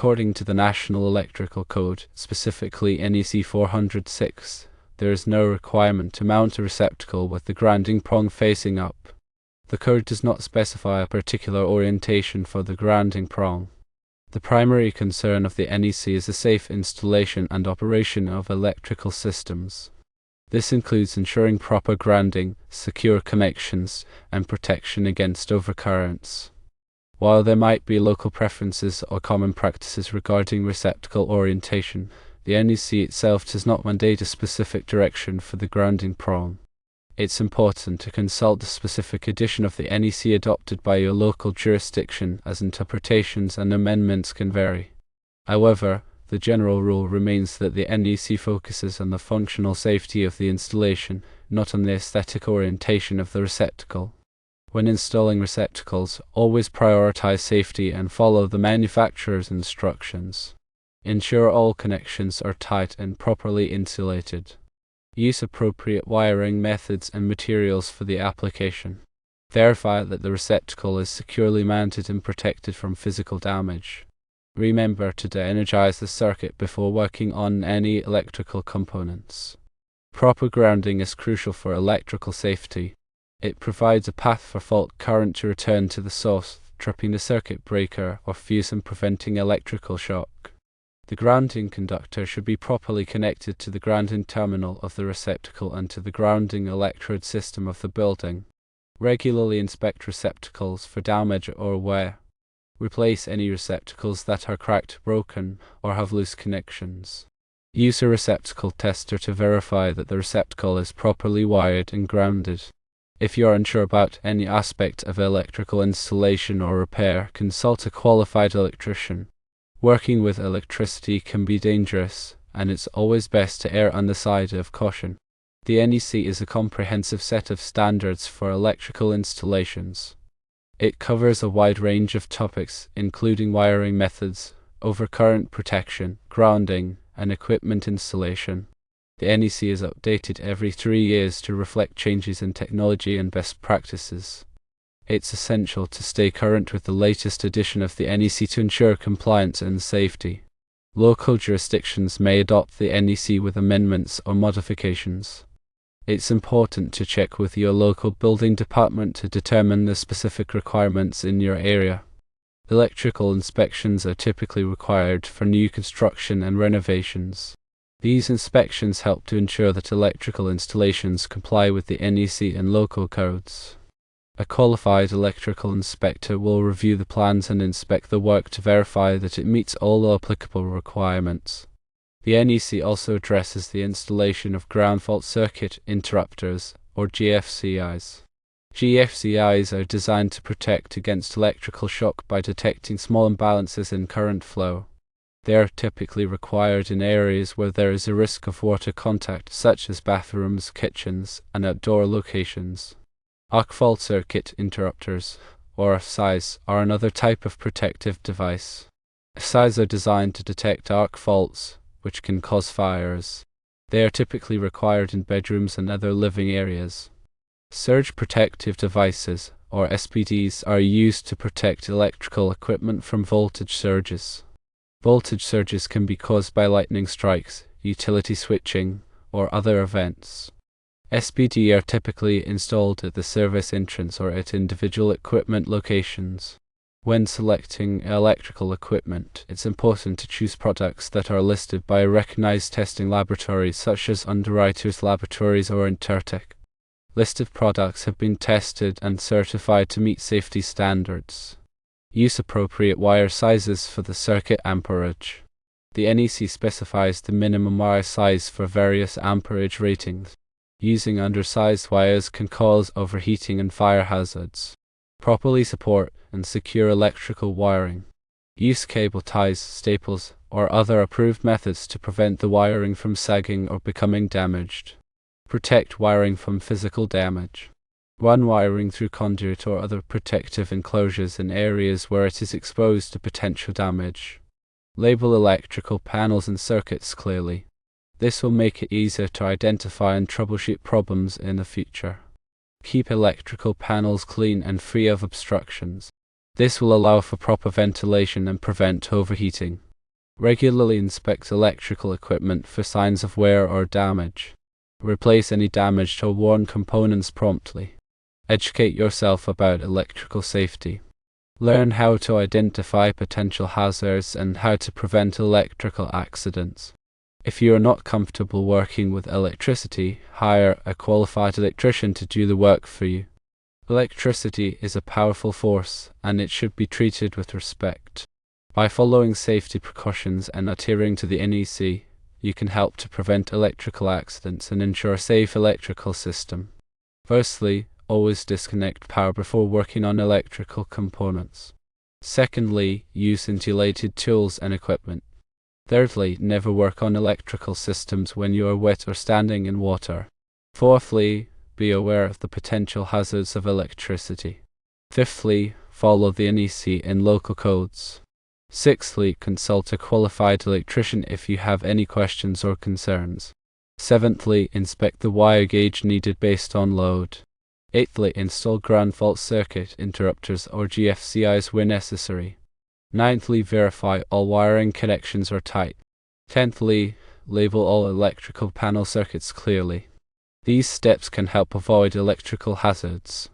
According to the National Electrical Code, specifically NEC 406, there is no requirement to mount a receptacle with the grounding prong facing up. The code does not specify a particular orientation for the grounding prong. The primary concern of the NEC is the safe installation and operation of electrical systems. This includes ensuring proper grounding, secure connections, and protection against overcurrents. While there might be local preferences or common practices regarding receptacle orientation, the NEC itself does not mandate a specific direction for the grounding prong. It's important to consult the specific edition of the NEC adopted by your local jurisdiction, as interpretations and amendments can vary. However, the general rule remains that the NEC focuses on the functional safety of the installation, not on the aesthetic orientation of the receptacle. When installing receptacles, always prioritize safety and follow the manufacturer's instructions. Ensure all connections are tight and properly insulated. Use appropriate wiring methods and materials for the application. Verify that the receptacle is securely mounted and protected from physical damage. Remember to de-energize the circuit before working on any electrical components. Proper grounding is crucial for electrical safety. It provides a path for fault current to return to the source, tripping the circuit breaker or fuse and preventing electrical shock. The grounding conductor should be properly connected to the grounding terminal of the receptacle and to the grounding electrode system of the building. Regularly inspect receptacles for damage or wear. Replace any receptacles that are cracked, broken, or have loose connections. Use a receptacle tester to verify that the receptacle is properly wired and grounded. If you are unsure about any aspect of electrical installation or repair, consult a qualified electrician. Working with electricity can be dangerous, and it's always best to err on the side of caution. The NEC is a comprehensive set of standards for electrical installations. It covers a wide range of topics, including wiring methods, overcurrent protection, grounding, and equipment installation. The NEC is updated every 3 years to reflect changes in technology and best practices. It's essential to stay current with the latest edition of the NEC to ensure compliance and safety. Local jurisdictions may adopt the NEC with amendments or modifications. It's important to check with your local building department to determine the specific requirements in your area. Electrical inspections are typically required for new construction and renovations. These inspections help to ensure that electrical installations comply with the NEC and local codes. A qualified electrical inspector will review the plans and inspect the work to verify that it meets all applicable requirements. The NEC also addresses the installation of ground fault circuit interrupters, or GFCIs. GFCIs are designed to protect against electrical shock by detecting small imbalances in current flow. They are typically required in areas where there is a risk of water contact, such as bathrooms, kitchens, and outdoor locations. Arc fault circuit interrupters, or FSIs, are another type of protective device. FSIs are designed to detect arc faults, which can cause fires. They are typically required in bedrooms and other living areas. Surge protective devices, or SPDs, are used to protect electrical equipment from voltage surges. Voltage surges can be caused by lightning strikes, utility switching, or other events. SPD are typically installed at the service entrance or at individual equipment locations. When selecting electrical equipment, it's important to choose products that are listed by recognized testing laboratories such as Underwriters Laboratories or Intertech. Listed products have been tested and certified to meet safety standards. Use appropriate wire sizes for the circuit amperage. The NEC specifies the minimum wire size for various amperage ratings. Using undersized wires can cause overheating and fire hazards. Properly support and secure electrical wiring. Use cable ties, staples, or other approved methods to prevent the wiring from sagging or becoming damaged. Protect wiring from physical damage. Run wiring through conduit or other protective enclosures in areas where it is exposed to potential damage. Label electrical panels and circuits clearly. This will make it easier to identify and troubleshoot problems in the future. Keep electrical panels clean and free of obstructions. This will allow for proper ventilation and prevent overheating. Regularly inspect electrical equipment for signs of wear or damage. Replace any damaged or worn components promptly. Educate yourself about electrical safety. Learn how to identify potential hazards and how to prevent electrical accidents. If you are not comfortable working with electricity, hire a qualified electrician to do the work for you. Electricity is a powerful force, and it should be treated with respect. By following safety precautions and adhering to the NEC, you can help to prevent electrical accidents and ensure a safe electrical system. Firstly, always disconnect power before working on electrical components. Secondly, use insulated tools and equipment. Thirdly, never work on electrical systems when you are wet or standing in water. Fourthly, be aware of the potential hazards of electricity. Fifthly, follow the NEC and local codes. Sixthly, consult a qualified electrician if you have any questions or concerns. Seventhly, inspect the wire gauge needed based on load. Eighthly, install ground fault circuit interrupters or GFCIs where necessary. Ninthly, verify all wiring connections are tight. Tenthly, label all electrical panel circuits clearly. These steps can help avoid electrical hazards.